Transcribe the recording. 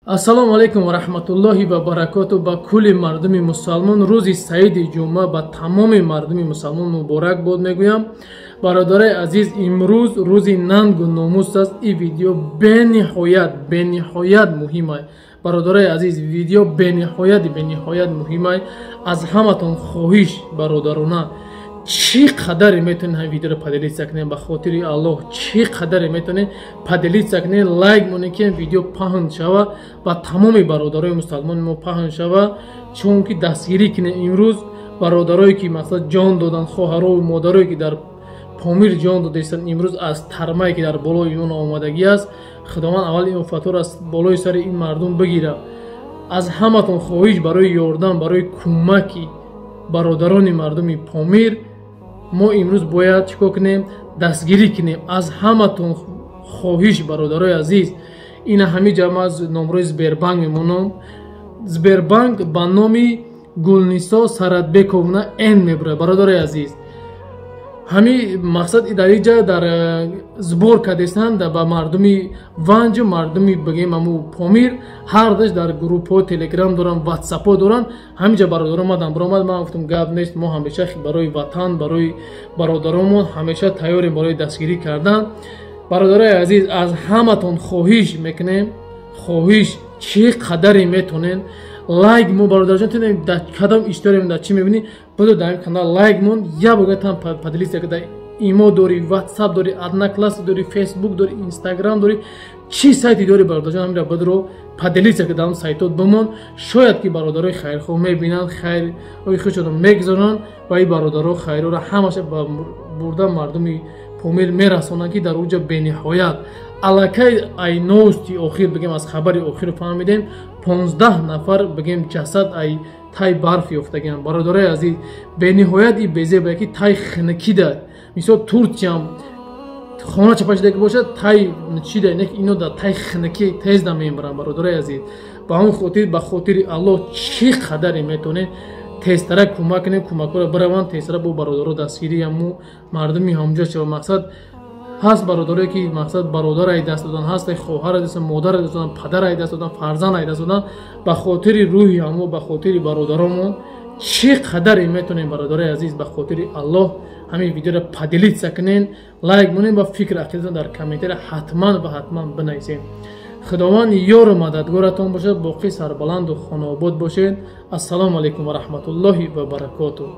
Ассалому алейкум ва рахматуллоҳи ва баракату ба кулли мардуми мусалмон. Рӯзи саиди ҷумъа ба тамоми мардуми мусалмон муборак бод мегӯям. Бародари азиз, имрӯз рӯзи нангу номус аст. И видео бениҳоят муҳим аст. Бародари азиз, видео бениҳоят муҳим аст. Аз ҳаматон хоҳиш бародарона, чӣ қадаре метавонед ҳам видеоро падилица кунед, ба хотири Аллоҳ чӣ қадаре метавонед падилица кунед, лайк монед ки видео паҳн шава, ба тамоми бародарои мусалмони мо паҳн шава, чунки дастгирӣ кунед. Имрӯз бародарое ки мақсад ҷон доданд, хоҳару модарое ки дар помир ҷон додастанд, имрӯз аз тармае ки дар болои он омадагӣ аст. Худованд аввал ин офатро аз болои сари ин мардум бигира. Аз ҳаматон хоҳиш барои ёрдам, барои кӯмаки бародарони мардуми помир мо имрӯз бояд чикор кунем, дастгирӣ кунем. Аз ҳаматон хоҳиш бародарои азиз, ина ҳами ҷамъ аз номрои Сбербанк мемонам. Сбербанк ба номи Гулнисо Саратбековна н мебурад. Бародарои азиз, ҳами мақсад дар ин ҷа дар сбор кардестанд ба мардуми ванҷу мардуми бигем аму помир, ҳар даш дар группҳои телеграм доранд, ватсапҳо доранд. Ҳамин ҷа бародарон омаданд, биромад, ман гуфтам гап нест, мо ҳамеша барои ватан, барои бародаронмон ҳамеша тайёрем барои дастгирӣ кардан. Бародарои азиз, аз ҳаматон хоҳиш мекунем, хоҳиш чӣ қадаре метонем лайк мон бародарҷон, тунем дар кадом история дар чӣ мебинӣ, бидо дар ин канал лайк мон, я богатан падилица када. Имо дори, ватсап дори, однокласс дори, фейсбук дори, инстаграм дори, чӣ сайти дори бародарҷон, ҳамира бидро падилица када дар сайтот бимон. Шояд ки бародарои хайрхоҳ мебинанд, хайрҳои худшонро мегузоранд ва ин бародаро хайрҳоро ҳамаша ба бурда мардуми помир мерасонанд ки дар уҷа бениҳоят аллакай ай новости охир бигем, аз хабари охир фаҳмидем 15 нафар бигем ҷасад ай тай барф ёфтагианд. Бародарои азиз, бениҳоят и безебая ки тай хинакида, мисол Турчиям хона чапашида ки бошад, тай чида не ино да тай хинаки тезда мебаранд. Бародарои азиз, ба ҳамин хотир, ба хотири Аллоҳ чӣ қадаре метавонед тезтара кӯмак кунем, кӯмакҳоро бираванд, тезтара бо бародаро дастгирӣ аму мардуми ҳамҷо шава. Мақсад ҳаст бародарое ки мақсад бародар ай даст додан, ҳаст хоҳар ай даст додан, модар ай даст додан, падар ай даст додан, фарзанд ай даст додан. Ба хотири рӯҳи ҳамо, ба хотири бародаромон чӣ қадаре метавонем бародарои азиз, ба хотири Аллоҳ ҳамин видеоро падилица кунен, лайк монем ва фикр ақидатон дар комментариё ҳатман ва ҳатман бинависед. Худованд ёру мададгоратон бошад. Боқӣ сарбаланду хонаобод бошед. Ассалому алейкум ва рахматуллоҳи ва баракатуҳ.